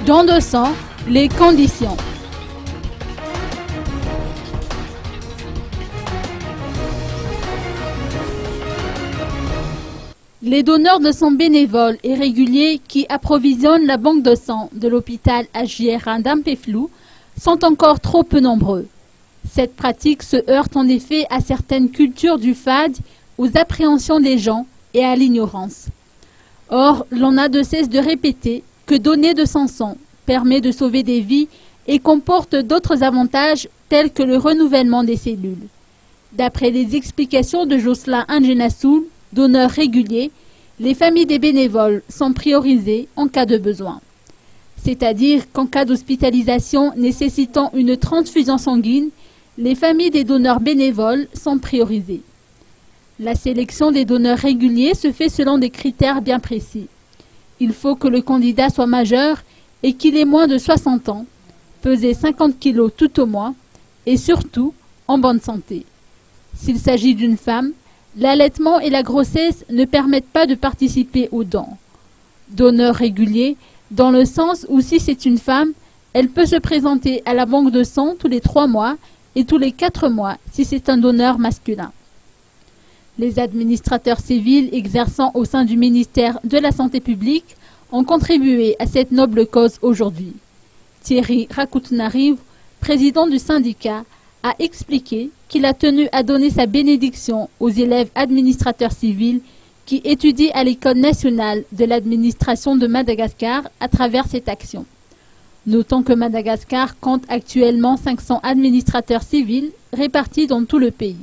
Don de sang, les conditions. Les donneurs de sang bénévoles et réguliers qui approvisionnent la banque de sang de l'hôpital Agiera d'Ampeflou sont encore trop peu nombreux. Cette pratique se heurte en effet à certaines cultures du FAD, aux appréhensions des gens et à l'ignorance. Or, l'on a de cesse de répéter que donner de son sang permet de sauver des vies et comporte d'autres avantages tels que le renouvellement des cellules. D'après les explications de Jocelyn Angenassoul, donneur régulier, les familles des bénévoles sont priorisées en cas de besoin. C'est-à-dire qu'en cas d'hospitalisation nécessitant une transfusion sanguine, les familles des donneurs bénévoles sont priorisées. La sélection des donneurs réguliers se fait selon des critères bien précis. Il faut que le candidat soit majeur et qu'il ait moins de 60 ans, peser 50 kg tout au moins, et surtout en bonne santé. S'il s'agit d'une femme, l'allaitement et la grossesse ne permettent pas de participer aux dons. Donneur régulier, dans le sens où si c'est une femme, elle peut se présenter à la banque de sang tous les 3 mois et tous les 4 mois si c'est un donneur masculin. Les administrateurs civils exerçant au sein du ministère de la Santé publique ont contribué à cette noble cause aujourd'hui. Thierry Rakoutnariv, président du syndicat, a expliqué qu'il a tenu à donner sa bénédiction aux élèves administrateurs civils qui étudient à l'École nationale de l'administration de Madagascar à travers cette action. Notons que Madagascar compte actuellement 500 administrateurs civils répartis dans tout le pays.